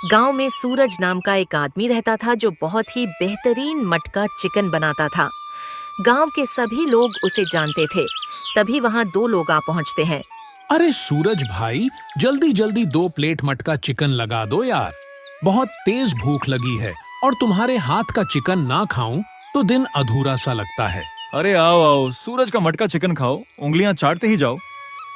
गांव में सूरज नाम का एक आदमी रहता था जो बहुत ही बेहतरीन मटका चिकन बनाता था। गांव के सभी लोग उसे जानते थे। तभी वहां दो लोग आ पहुंचते हैं। अरे सूरज भाई, जल्दी जल्दी 2 प्लेट मटका चिकन लगा दो यार। बहुत तेज भूख लगी है और तुम्हारे हाथ का चिकन ना खाऊं तो दिन अधूरा सा लगता है। अरे आओ आओ, सूरज का मटका चिकन खाओ, उंगलियां चाटते ही जाओ।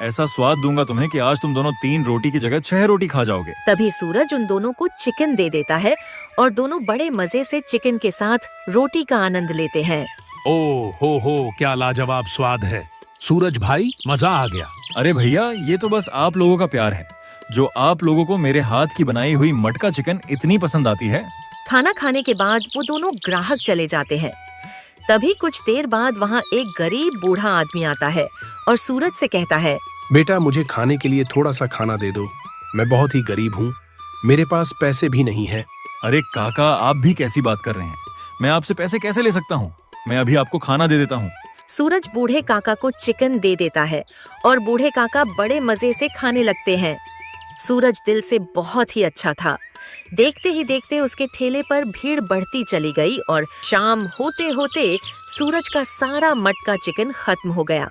ऐसा स्वाद दूंगा तुम्हें कि आज तुम दोनों 3 रोटी की जगह 6 रोटी खा जाओगे। तभी सूरज उन दोनों को चिकन दे देता है और दोनों बड़े मजे से चिकन के साथ रोटी का आनंद लेते हैं। ओ हो, क्या लाजवाब स्वाद है। सूरज भाई, मजा आ गया। अरे भैया, ये तो बस आप लोगों का प्यार है, जो आप लोगों को मेरे हाथ की बनाई हुई मटका चिकन इतनी पसंद आती है। खाना खाने के बाद वो दोनों ग्राहक चले जाते हैं। तभी कुछ देर बाद वहाँ एक गरीब बूढ़ा आदमी आता है और सूरज से कहता है, बेटा, मुझे खाने के लिए थोड़ा सा खाना दे दो। मैं बहुत ही गरीब हूँ, मेरे पास पैसे भी नहीं है। अरे काका, आप भी कैसी बात कर रहे हैं? मैं आपसे पैसे कैसे ले सकता हूँ? मैं अभी आपको खाना दे देता हूँ। सूरज बूढ़े काका को चिकन दे देता है और बूढ़े काका बड़े मजे से खाने लगते हैं। सूरज दिल से बहुत ही अच्छा था। देखते ही देखते उसके ठेले पर भीड़ बढ़ती चली गई और शाम होते होते सूरज का सारा मटका चिकन खत्म हो गया।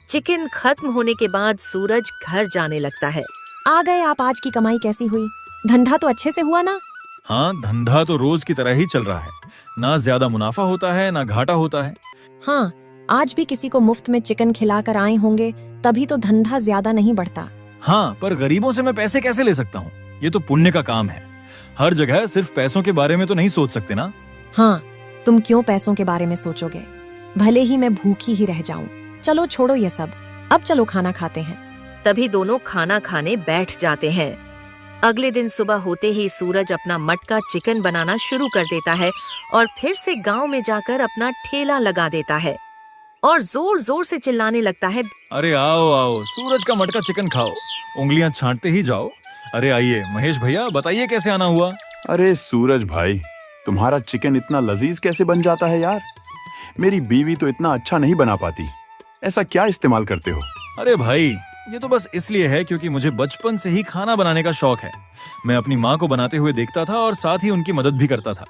चिकन खत्म होने के बाद सूरज घर जाने लगता है। आ गए आप। आज की कमाई कैसी हुई? धंधा तो अच्छे से हुआ ना? हाँ, धंधा तो रोज की तरह ही चल रहा है। ना ज्यादा मुनाफा होता है ना घाटा होता है। हाँ, आज भी किसी को मुफ्त में चिकन खिलाकर आए होंगे, तभी तो धंधा ज्यादा नहीं बढ़ता। हाँ, पर गरीबों से मैं पैसे कैसे ले सकता हूँ? ये तो पुण्य का काम है। हर जगह सिर्फ पैसों के बारे में तो नहीं सोच सकते ना। हाँ, तुम क्यों पैसों के बारे में सोचोगे? भले ही मैं भूखी ही रह जाऊं। चलो छोड़ो ये सब, अब चलो खाना खाते हैं। तभी दोनों खाना खाने बैठ जाते हैं। अगले दिन सुबह होते ही सूरज अपना मटका चिकन बनाना शुरू कर देता है और फिर से गांव में जाकर अपना ठेला लगा देता है और जोर जोर से चिल्लाने लगता है, अरे आओ आओ, सूरज का मटका चिकन खाओ, उंगलियां छांटते ही जाओ। अरे आइए महेश भैया, बताइए कैसे आना हुआ? अरे सूरज भाई, तुम्हारा चिकन इतना लजीज कैसे बन जाता है यार? मेरी बीवी तो इतना अच्छा नहीं बना पाती। ऐसा क्या इस्तेमाल करते हो? अरे भाई, ये तो बस इसलिए है क्योंकि मुझे बचपन से ही खाना बनाने का शौक है। मैं अपनी माँ को बनाते हुए देखता था और साथ ही उनकी मदद भी करता था।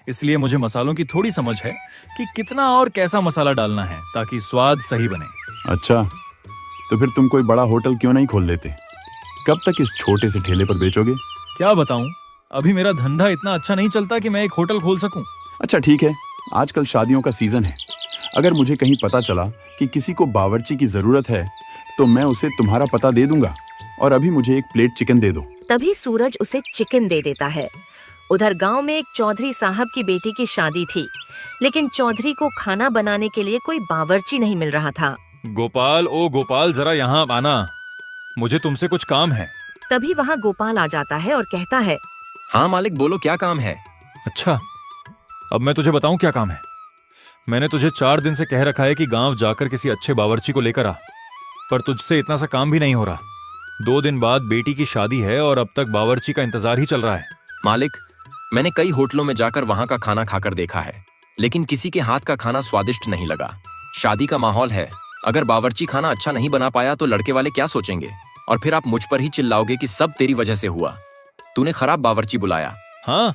इसलिए मुझे मसालों की थोड़ी समझ है कि कितना और कैसा मसाला डालना है ताकि स्वाद सही बने। अच्छा, तो फिर तुम कोई बड़ा होटल क्यों नहीं खोल लेते? कब तक इस छोटे से ठेले पर बेचोगे? क्या बताऊं, अभी मेरा धंधा इतना अच्छा नहीं चलता कि मैं एक होटल खोल सकूं। अच्छा ठीक है, आजकल शादियों का सीजन है। अगर मुझे कहीं पता चला कि किसी को बावर्ची की जरूरत है तो मैं उसे तुम्हारा पता दे दूंगा, और अभी मुझे 1 प्लेट चिकन दे दो। तभी सूरज उसे चिकन दे देता है। उधर गांव में एक चौधरी साहब की बेटी की शादी थी, लेकिन चौधरी को खाना बनाने के लिए कोई बावर्ची नहीं मिल रहा था। गोपाल, ओ गोपाल, जरा यहाँ आना, मुझे तुमसे कुछ काम है। तभी वहाँ गोपाल आ जाता है और कहता है, हाँ मालिक, बोलो क्या काम है? अच्छा, अब मैं तुझे बताऊं क्या काम है। मैंने तुझे 4 दिन से कह रखा है कि गांव जाकर किसी अच्छे बावर्ची को लेकर आ, पर तुझसे इतना सा काम भी नहीं हो रहा। 2 दिन बाद बेटी की शादी है और अब तक बावर्ची का इंतजार ही चल रहा है। मालिक, मैंने कई होटलों में जाकर वहां का खाना खाकर देखा है, लेकिन किसी के हाथ का खाना स्वादिष्ट नहीं लगा। शादी का माहौल है, अगर बावर्ची खाना अच्छा नहीं बना पाया तो लड़के वाले क्या सोचेंगे, और फिर आप मुझ पर ही चिल्लाओगे कि सब तेरी वजह से हुआ, तूने खराब बावर्ची बुलाया। हाँ,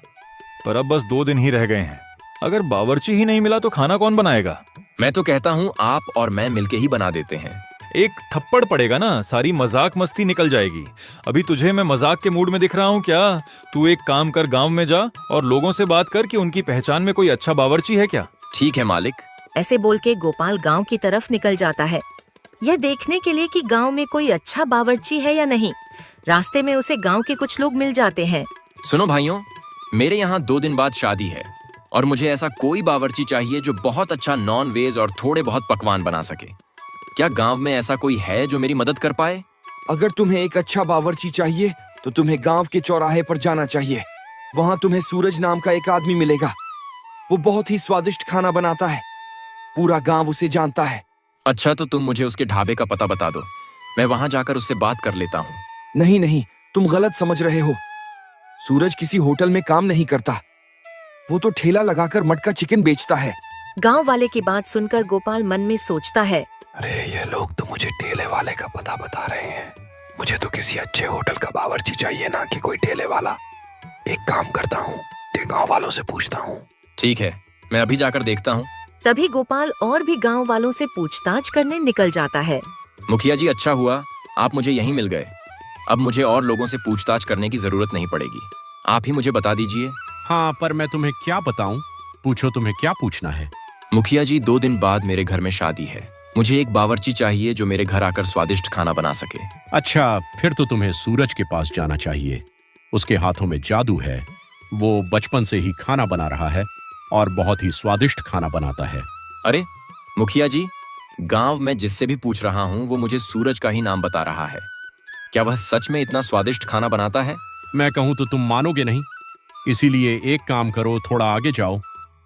पर अब बस 2 दिन ही रह गए हैं। अगर बावर्ची ही नहीं मिला तो खाना कौन बनाएगा? मैं तो कहता हूँ आप और मैं मिलके ही बना देते हैं। एक थप्पड़ पड़ेगा ना, सारी मजाक मस्ती निकल जाएगी। अभी तुझे मैं मजाक के मूड में दिख रहा हूँ क्या? तू एक काम कर, गांव में जा और लोगों से बात कर कि उनकी पहचान में कोई अच्छा बावर्ची है क्या। ठीक है मालिक। ऐसे बोल के गोपाल गांव की तरफ निकल जाता है, यह देखने के लिए कि गांव में कोई अच्छा बावर्ची है या नहीं। रास्ते में उसे गांव के कुछ लोग मिल जाते हैं। सुनो भाइयों, मेरे यहाँ 2 दिन बाद शादी है और मुझे ऐसा कोई बावर्ची चाहिए जो बहुत अच्छा नॉन वेज और थोड़े बहुत पकवान बना सके। क्या गांव में ऐसा कोई है जो मेरी मदद कर पाए? अगर तुम्हें एक अच्छा बावर्ची चाहिए तो तुम्हें गांव के चौराहे पर जाना चाहिए। वहां तुम्हें सूरज नाम का एक आदमी मिलेगा। वो बहुत ही स्वादिष्ट खाना बनाता है, पूरा गांव उसे जानता है। अच्छा, तो तुम मुझे उसके ढाबे का पता बता दो, मैं वहां जाकर उससे बात कर लेता हूँ। नहीं नहीं, तुम गलत समझ रहे हो। सूरज किसी होटल में काम नहीं करता, वो तो ठेला लगाकर मटका चिकन बेचता है। गांव वाले की बात सुनकर गोपाल मन में सोचता है, अरे ये लोग तो मुझे ठेले वाले का पता बता रहे हैं। मुझे तो किसी अच्छे होटल का बावर्ची चाहिए, ना कि कोई ठेले वाला। वालों से पूछता हूँ। ठीक है, मैं अभी जाकर देखता हूँ। तभी गोपाल और भी गांव वालों से पूछताछ करने निकल जाता है। मुखिया जी, अच्छा हुआ आप मुझे यहीं मिल गए। अब मुझे और लोगों से पूछताछ करने की जरूरत नहीं पड़ेगी। आप ही मुझे बता दीजिए। हाँ, पर मैं तुम्हें क्या बताऊं? पूछो, तुम्हें क्या पूछना है? मुखिया जी, 2 दिन बाद मेरे घर में शादी है। मुझे एक बावर्ची चाहिए जो मेरे घर आकर स्वादिष्ट खाना बना सके। अच्छा, फिर तो तुम्हें सूरज के पास जाना चाहिए। उसके हाथों में जादू है। वो बचपन से ही खाना बना रहा है और बहुत ही स्वादिष्ट खाना बनाता है। अरे मुखिया जी, गांव में जिससे भी पूछ रहा हूँ वो मुझे सूरज का ही नाम बता रहा है। क्या वह सच में इतना स्वादिष्ट खाना बनाता है? मैं कहूं तो तुम मानोगे नहीं। इसीलिए एक काम करो, थोड़ा आगे जाओ,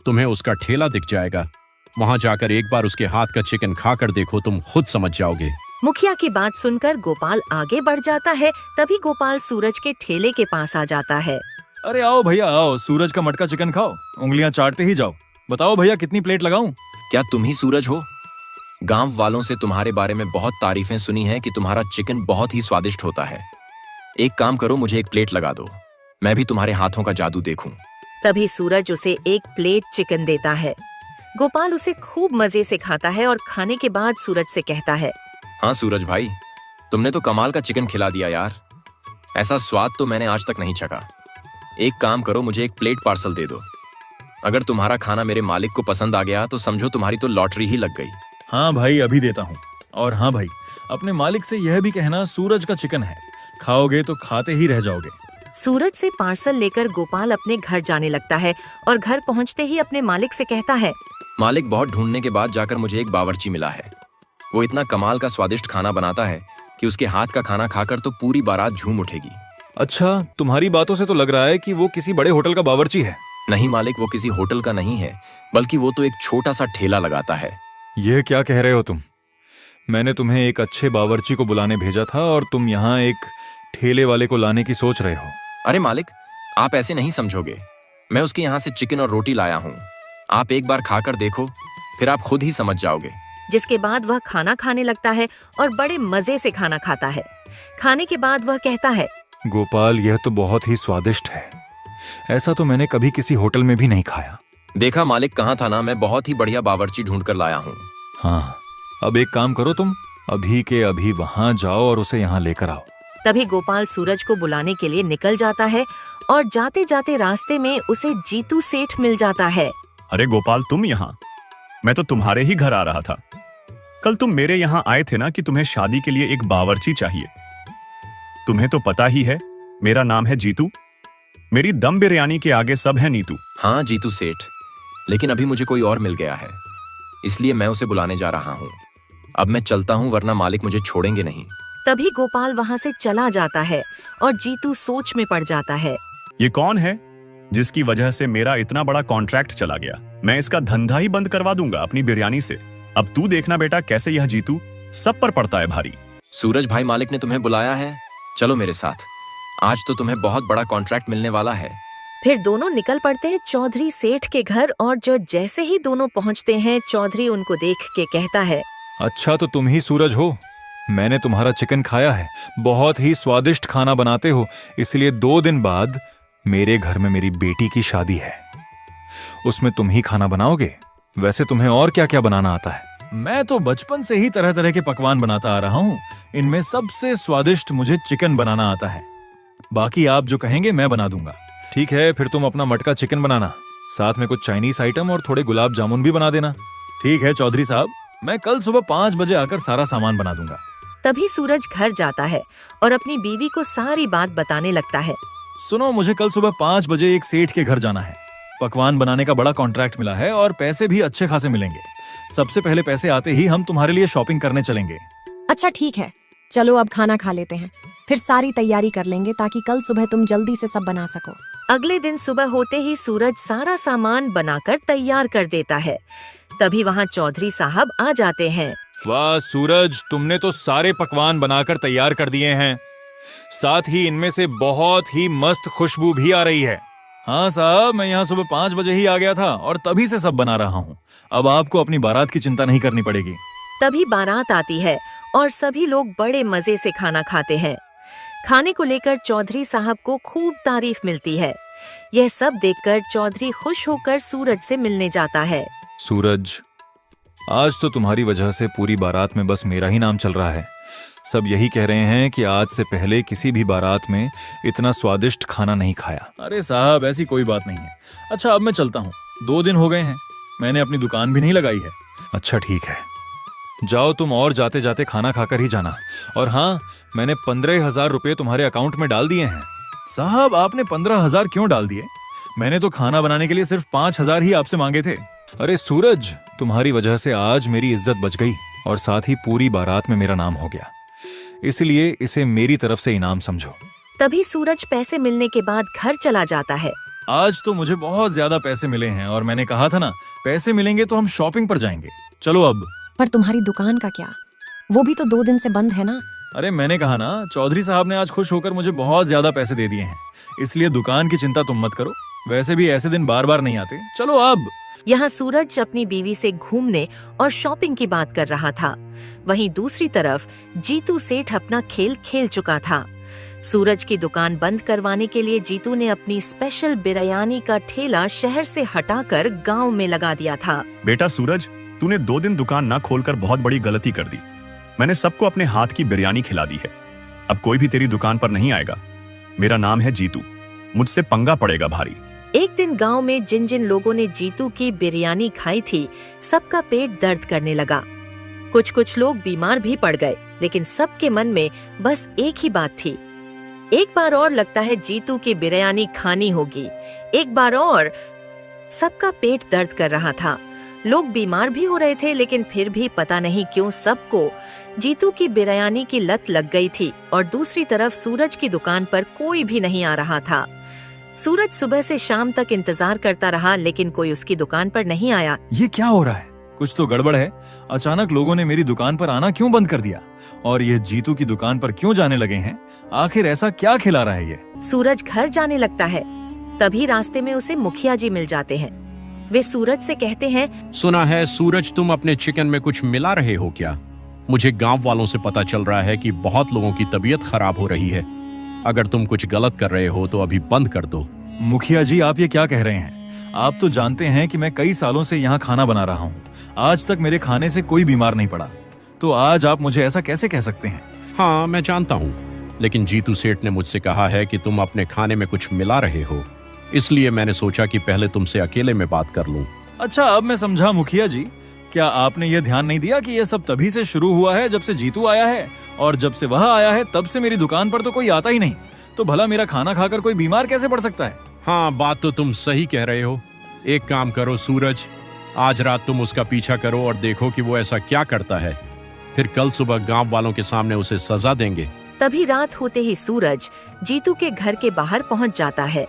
तुम्हें उसका ठेला दिख जाएगा। वहां जाकर एक बार उसके हाथ का चिकन खाकर देखो, तुम खुद समझ जाओगे। मुखिया की बात सुनकर गोपाल आगे बढ़ जाता है। तभी गोपाल सूरज के ठेले के पास आ जाता है। अरे आओ भैया आओ, सूरज का मटका चिकन खाओ, उंगलियां चाटते ही जाओ। बताओ भैया कितनी प्लेट लगाऊं? क्या तुम ही सूरज हो? गांव वालों से तुम्हारे बारे में बहुत तारीफें सुनी हैं कि तुम्हारा चिकन बहुत ही स्वादिष्ट होता है। एक काम करो, मुझे एक प्लेट लगा दो, मैं भी तुम्हारे हाथों का जादू देखूं। तभी सूरज उसे एक प्लेट चिकन देता है। गोपाल उसे खूब मजे से खाता है और खाने के बाद सूरज से कहता है, हाँ सूरज भाई, तुमने तो कमाल का चिकन खिला दिया यार। ऐसा स्वाद तो मैंने आज तक नहीं चखा। एक काम करो, मुझे एक प्लेट पार्सल दे दो। अगर तुम्हारा खाना मेरे मालिक को पसंद आ गया तो समझो तुम्हारी तो लॉटरी ही लग गई। हाँ भाई, अभी देता हूँ। और हाँ भाई, अपने मालिक से यह भी कहना सूरज का चिकन है, खाओगे तो खाते ही रह जाओगे। सूरज से पार्सल लेकर गोपाल अपने घर जाने लगता है और घर पहुंचते ही अपने मालिक से कहता है, मालिक, बहुत ढूंढने के बाद जाकर मुझे एक बावर्ची मिला है। वो इतना कमाल का स्वादिष्ट खाना बनाता है कि उसके हाथ का खाना खाकर तो पूरी बारात झूम उठेगी। अच्छा, तुम्हारी बातों से तो लग रहा है कि वो किसी बड़े होटल का बावर्ची है। नहीं मालिक, वो किसी होटल का नहीं है, बल्कि वो तो एक छोटा सा ठेला लगाता है। यह क्या कह रहे हो तुम? मैंने तुम्हें एक अच्छे बावर्ची को बुलाने भेजा था और तुम यहाँ एक ठेले वाले को लाने की सोच रहे हो। अरे मालिक, आप ऐसे नहीं समझोगे। मैं उसके यहाँ से चिकन और रोटी लाया हूँ। आप एक बार खाकर देखो, फिर आप खुद ही समझ जाओगे। जिसके बाद वह खाना खाने लगता है और बड़े मजे से खाना खाता है। खाने के बाद वह कहता है, गोपाल, यह तो बहुत ही स्वादिष्ट है। ऐसा तो मैंने कभी किसी होटल में भी नहीं खाया। देखा मालिक, कहा था ना, मैं बहुत ही बढ़िया बावर्ची ढूंढ कर लाया हूँ। हाँ, अब एक काम करो, तुम अभी के अभी वहां जाओ और उसे यहाँ लेकर आओ। तभी गोपाल सूरज को बुलाने के लिए निकल जाता है और जाते जाते रास्ते में उसे जीतू सेठ मिल जाता है। अरे गोपाल, तुम यहाँ? मैं तो तुम्हारे ही घर आ रहा था। कल तुम मेरे यहाँ आए थे ना कि तुम्हें शादी के लिए एक बावर्ची चाहिए। तुम्हें तो पता ही है, मेरा नाम है जीतू। मेरी दम बिरयानी के आगे सब है नीतू। हाँ जीतू सेठ, लेकिन अभी मुझे कोई और मिल गया है, इसलिए मैं उसे बुलाने जा रहा हूँ। अब मैं चलता हूँ, वरना मालिक मुझे छोड़ेंगे नहीं। तभी गोपाल वहाँ से चला जाता है और जीतू सोच में पड़ जाता है। ये कौन है जिसकी वजह से मेरा इतना बड़ा कॉन्ट्रैक्ट चला गया? मैं इसका धंधा ही बंद करवा दूंगा अपनी बिरयानी से। अब तू देखना बेटा, कैसे यह जीतू सब पर पड़ता है भारी। सूरज भाई, मालिक ने तुम्हें बुलाया है, चलो मेरे साथ। आज तो तुम्हें बहुत बड़ा कॉन्ट्रैक्ट मिलने वाला है। फिर दोनों निकल पड़ते हैं चौधरी सेठ के घर और जो जैसे ही दोनों पहुँचते हैं, चौधरी उनको देख के कहता है, अच्छा, तो तुम ही सूरज हो। मैंने तुम्हारा चिकन खाया है, बहुत ही स्वादिष्ट खाना बनाते हो। इसलिए 2 दिन बाद मेरे घर में मेरी बेटी की शादी है, उसमें तुम ही खाना बनाओगे। वैसे तुम्हें और क्या क्या बनाना आता है? मैं तो बचपन से ही तरह तरह के पकवान बनाता आ रहा हूँ। इनमें सबसे स्वादिष्ट मुझे चिकन बनाना आता है। बाकी आप जो कहेंगे मैं बना दूंगा। ठीक है, फिर तुम अपना मटका चिकन बनाना, साथ में कुछ चाइनीज आइटम और थोड़े गुलाब जामुन भी बना देना। ठीक है चौधरी साहब, मैं कल सुबह 5 बजे आकर सारा सामान बना दूंगा। तभी सूरज घर जाता है और अपनी बीवी को सारी बात बताने लगता है। सुनो, मुझे कल सुबह 5 बजे एक सेठ के घर जाना है। पकवान बनाने का बड़ा कॉन्ट्रैक्ट मिला है और पैसे भी अच्छे खासे मिलेंगे। सबसे पहले पैसे आते ही हम तुम्हारे लिए शॉपिंग करने चलेंगे। अच्छा ठीक है, चलो अब खाना खा लेते हैं, फिर सारी तैयारी कर लेंगे ताकि कल सुबह तुम जल्दी से सब बना सको। अगले दिन सुबह होते ही सूरज सारा सामान बनाकर तैयार कर देता है। तभी वहाँ चौधरी साहब आ जाते हैं। वाह सूरज, तुमने तो सारे पकवान बनाकर तैयार कर दिए हैं, साथ ही इनमें से बहुत ही मस्त खुशबू भी आ रही है। हाँ साहब, मैं यहाँ सुबह 5 बजे ही आ गया था और तभी से सब बना रहा हूँ। अब आपको अपनी बारात की चिंता नहीं करनी पड़ेगी। तभी बारात आती है और सभी लोग बड़े मजे से खाना खाते हैं। खाने को लेकर चौधरी साहब को खूब तारीफ मिलती है। यह सब देखकर चौधरी खुश होकर सूरज से मिलने जाता है। सूरज, आज तो तुम्हारी वजह से पूरी बारात में बस मेरा ही नाम चल रहा है। सब यही कह रहे हैं कि आज से पहले किसी भी बारात में इतना स्वादिष्ट खाना नहीं खाया। अरे साहब, ऐसी कोई बात नहीं है। अच्छा, अब मैं चलता हूँ, 2 दिन हो गए हैं, मैंने अपनी दुकान भी नहीं लगाई है। अच्छा ठीक है, जाओ तुम, और जाते जाते खाना खाकर ही जाना। और हाँ, मैंने 15,000 रुपये तुम्हारे अकाउंट में डाल दिए हैं। साहब, आपने 15,000 क्यों डाल दिए? मैंने तो खाना बनाने के लिए सिर्फ 5,000 ही आपसे मांगे थे। अरे सूरज, तुम्हारी वजह से आज मेरी इज्जत बच गई और साथ ही पूरी बारात में मेरा नाम हो गया, इसलिए इसे मेरी तरफ से इनाम समझो। तभी सूरज पैसे मिलने के बाद घर चला जाता है। आज तो मुझे बहुत ज्यादा पैसे मिले हैं और मैंने कहा था ना, पैसे मिलेंगे तो हम शॉपिंग पर जाएंगे। चलो अब। पर तुम्हारी दुकान का क्या? वो भी तो 2 दिन से बंद है ना। अरे मैंने कहा ना, चौधरी साहब ने आज खुश होकर मुझे बहुत ज्यादा पैसे दे दिए हैं, इसलिए दुकान की चिंता तुम मत करो। वैसे भी ऐसे दिन बार बार नहीं आते। चलो अब। यहाँ सूरज अपनी बीवी से घूमने और शॉपिंग की बात कर रहा था। वहीं दूसरी तरफ जीतू सेठ अपना खेल खेल चुका था। सूरज की दुकान बंद करवाने के लिए जीतू ने अपनी स्पेशल बिरयानी का ठेला शहर से हटाकर गांव में लगा दिया था। बेटा सूरज, तूने 2 दिन दुकान ना खोलकर बहुत बड़ी गलती कर दी। मैंने सबको अपने हाथ की बिरयानी खिला दी है। अब कोई भी तेरी दुकान पर नहीं आएगा। मेरा नाम है जीतू, मुझसे पंगा पड़ेगा भारी। एक दिन गांव में जिन जिन लोगों ने जीतू की बिरयानी खाई थी, सबका पेट दर्द करने लगा। कुछ लोग बीमार भी पड़ गए, लेकिन सबके मन में बस एक ही बात थी, एक बार और लगता है जीतू की बिरयानी खानी होगी। एक बार और। सबका पेट दर्द कर रहा था, लोग बीमार भी हो रहे थे, लेकिन फिर भी पता नहीं क्यों सबको जीतू की बिरयानी की लत लग गई थी। और दूसरी तरफ सूरज की दुकान पर कोई भी नहीं आ रहा था। सूरज सुबह से शाम तक इंतजार करता रहा, लेकिन कोई उसकी दुकान पर नहीं आया। ये क्या हो रहा है? कुछ तो गड़बड़ है। अचानक लोगों ने मेरी दुकान पर आना क्यों बंद कर दिया? और ये जीतू की दुकान पर क्यों जाने लगे हैं? आखिर ऐसा क्या खिला रहा है ये? सूरज घर जाने लगता है, तभी रास्ते में उसे मुखिया जी मिल जाते हैं। वे सूरज से कहते हैं, सुना है सूरज, तुम अपने चिकन में कुछ मिला रहे हो क्या? मुझे गांव वालों से पता चल रहा है कि बहुत लोगों की तबीयत खराब हो रही है। अगर तुम कुछ गलत कर रहे हो तो अभी बंद कर दो। मुखिया जी, आप ये क्या कह रहे हैं? आप तो जानते हैं कि मैं कई सालों से यहाँ खाना बना रहा हूँ। आज तक मेरे खाने से कोई बीमार नहीं पड़ा, तो आज आप मुझे ऐसा कैसे कह सकते हैं? हाँ, मैं जानता हूँ, लेकिन जीतू सेठ ने मुझसे कहा है कि तुम अपने खाने में कुछ मिला रहे हो, इसलिए मैंने सोचा कि पहले तुमसे अकेले में बात कर लूं। अच्छा, अब मैं समझा मुखिया जी। क्या आपने ये ध्यान नहीं दिया कि ये सब तभी से शुरू हुआ है जब से जीतू आया है, और जब से वह आया है तब से मेरी दुकान पर तो कोई आता ही नहीं। तो भला मेरा खाना खाकर कोई बीमार कैसे पड़ सकता है? हाँ, बात तो तुम सही कह रहे हो। एक काम करो सूरज, आज रात तुम उसका पीछा करो और देखो कि वो ऐसा क्या करता है। फिर कल सुबह गांव वालों के सामने उसे सजा देंगे। तभी रात होते ही सूरज जीतू के घर के बाहर पहुंच जाता है।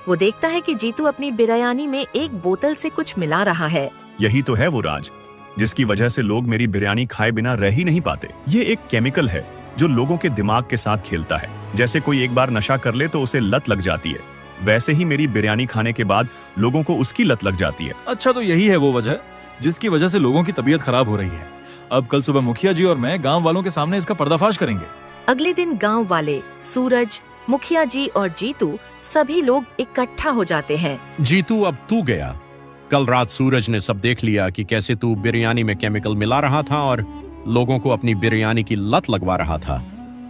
वो देखता है कि जीतू अपनी बिरयानी में एक बोतल से कुछ मिला रहा है। यही तो है वो राज, जिसकी वजह से लोग मेरी बिरयानी खाए बिना रह ही नहीं पाते। ये एक केमिकल है जो लोगों के दिमाग के साथ खेलता है। जैसे कोई एक बार नशा कर ले तो उसे लत लग जाती है, वैसे ही मेरी बिरयानी खाने के बाद लोगों को उसकी लत लग जाती है। अच्छा, तो यही है वो वजह जिसकी वजह से लोगों की तबीयत खराब हो रही है। अब कल सुबह मुखिया जी और मैं गांव वालों के सामने इसका पर्दाफाश करेंगे। अगले दिन गांव वाले, सूरज, मुखिया जी और जीतू सभी लोग इकट्ठा हो जाते हैं। जीतू, अब तू गया। कल रात सूरज ने सब देख लिया कि कैसे तू बिरयानी में केमिकल मिला रहा था और लोगों को अपनी बिरयानी की लत लगवा रहा था।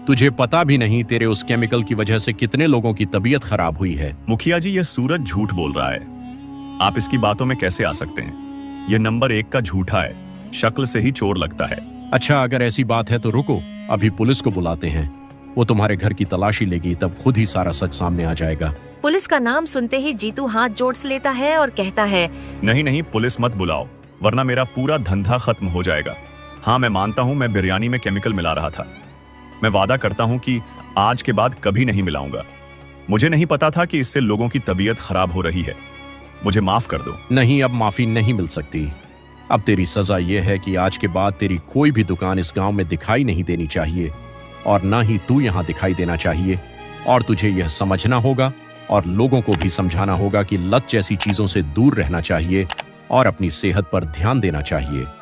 तुझे पता भी नहीं तेरे उस केमिकल की वजह से कितने लोगों की तबीयत खराब हुई है। मुखिया जी, यह सूरज झूठ बोल रहा है। आप इसकी बातों में कैसे आ सकते हैं? यह नंबर 1 का झूठा है, शक्ल से ही चोर लगता है। अच्छा, अगर ऐसी बात है तो रुको, अभी पुलिस को बुलाते हैं। वो तुम्हारे घर की तलाशी लेगी, तब खुद ही सारा सच सामने आ जाएगा। पुलिस का नाम सुनते ही जीतू हाथ जोड़ लेता है और कहता है, नहीं, पुलिस मत बुलाओ, वरना मेरा पूरा धंधा खत्म हो जाएगा। हाँ, मैं मानता हूँ मैं बिरयानी में केमिकल मिला रहा था। मैं वादा करता हूँ कि आज के बाद कभी नहीं मिलाऊंगा। मुझे नहीं पता था कि इससे लोगों की तबीयत खराब हो रही है। मुझे माफ कर दो। नहीं, अब माफी नहीं मिल सकती। अब तेरी सजा यह है कि आज के बाद तेरी कोई भी दुकान इस गांव में दिखाई नहीं देनी चाहिए, और ना ही तू यहाँ दिखाई देना चाहिए। और तुझे यह समझना होगा और लोगों को भी समझाना होगा कि लत जैसी चीजों से दूर रहना चाहिए और अपनी सेहत पर ध्यान देना चाहिए।